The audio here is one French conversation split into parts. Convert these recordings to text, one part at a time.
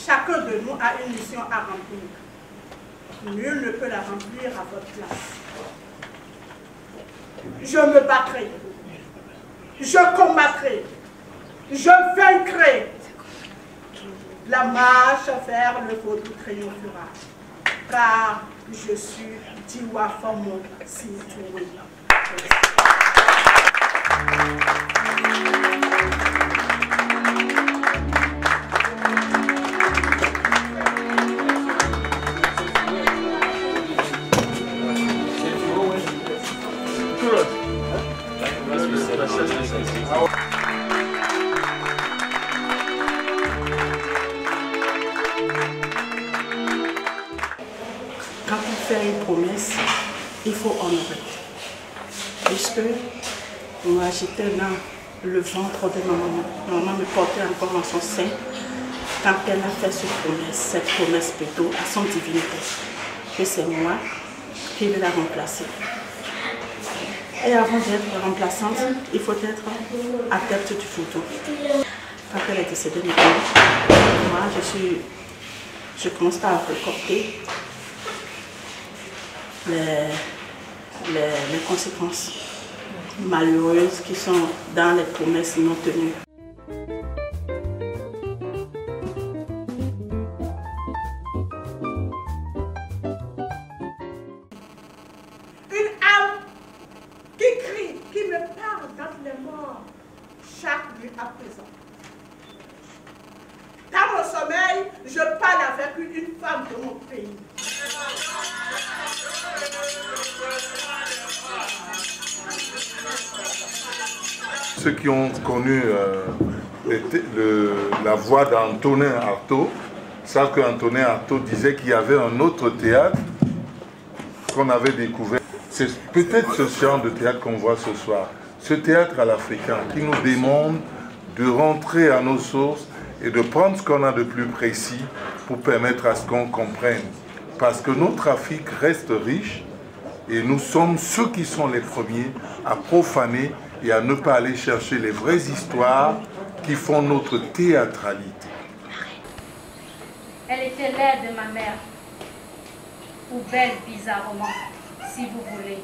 chacun de nous a une mission à remplir. Nul ne peut la remplir à votre place. Je me battrai, je combattrai, je vaincrai. La marche vers le vaudou triomphera, car je suis Diwa Fomo Sintoué. Quand on fait une promesse, il faut honorer. Puisque moi j'étais dans le ventre de ma maman. Maman me portait encore dans son sein quand elle a fait cette promesse plutôt à son divinité. Que c'est moi qui vais la remplacer. Et avant d'être remplaçante, il faut être adepte du photo. Quand elle est décédée, moi je commence à récolter les conséquences malheureuses qui sont dans les promesses non tenues. Une âme qui crie, qui me parle quand les morts chaque nuit à présent. Dans mon sommeil, je parle avec une femme de mon pays. Ceux qui ont connu la voix d'Antonin Artaud savent qu'Antonin Artaud disait qu'il y avait un autre théâtre qu'on avait découvert. C'est peut-être ce genre de théâtre qu'on voit ce soir. Ce théâtre à l'africain qui nous demande de rentrer à nos sources et de prendre ce qu'on a de plus précis pour permettre à ce qu'on comprenne. Parce que notre Afrique reste riche et nous sommes ceux qui sont les premiers à profaner et à ne pas aller chercher les vraies histoires qui font notre théâtralité. Elle était l'aide de ma mère, ou belle bizarrement, si vous voulez.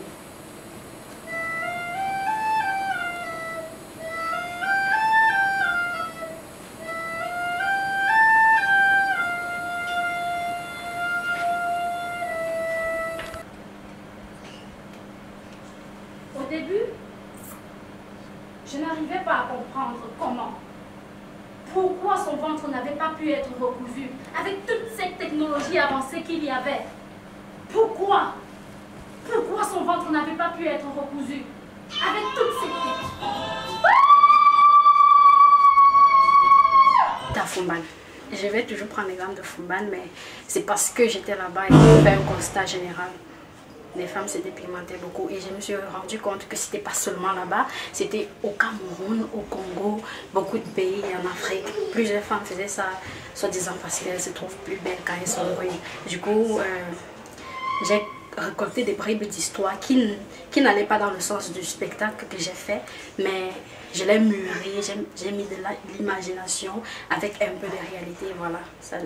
Au début, je n'arrivais pas à comprendre comment. Pourquoi son ventre n'avait pas pu être recousu avec toute cette technologie avancée qu'il y avait? Pourquoi son ventre n'avait pas pu être recousu avec toute cette technologie? Fumban. Je vais toujours prendre l'exemple de Fumban, mais c'est parce que j'étais là-bas et j'ai fait un constat général. Les femmes se dépigmentaient beaucoup et je me suis rendu compte que c'était pas seulement là-bas, c'était au Cameroun, au Congo, beaucoup de pays en Afrique. Plusieurs femmes faisaient ça, soi-disant parce qu'elles se trouvent plus belles quand elles sont brunes. Du coup, j'ai récolté des bribes d'histoire qui n'allaient pas dans le sens du spectacle que j'ai fait, mais je l'ai mûri, j'ai mis de l'imagination avec un peu de réalité, voilà. Ça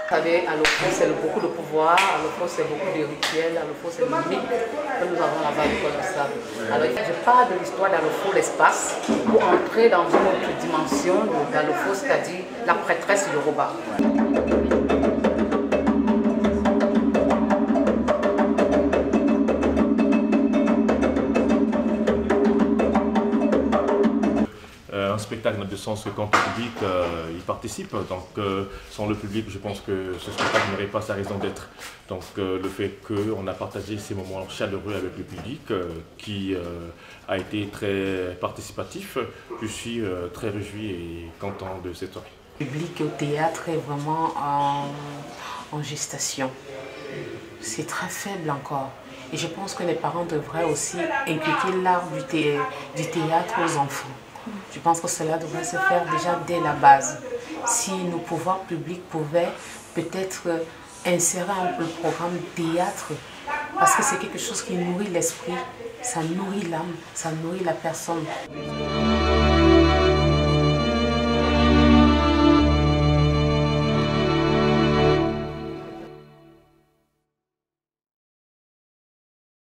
Vous savez, à l'Ofo, c'est beaucoup de pouvoir, à l'Ofo, c'est beaucoup de rituels, à l'Ofo, c'est le mythe que nous avons là-bas du Colossal. Alors, je parle de l'histoire d'Alofo, l'espace, pour entrer dans une autre dimension d'Alofo, c'est-à-dire la prêtresse Yoruba. Un spectacle de sens que quand le public y participe, donc sans le public, je pense que ce spectacle n'aurait pas sa raison d'être. Donc le fait qu'on a partagé ces moments chaleureux avec le public qui a été très participatif, je suis très réjoui et content de cette soirée. Le public au théâtre est vraiment en gestation. C'est très faible encore. Et je pense que les parents devraient aussi inculquer l'art du théâtre aux enfants. Je pense que cela devrait se faire déjà dès la base. Si nos pouvoirs publics pouvaient peut-être insérer un peu le programme théâtre, parce que c'est quelque chose qui nourrit l'esprit, ça nourrit l'âme, ça nourrit la personne.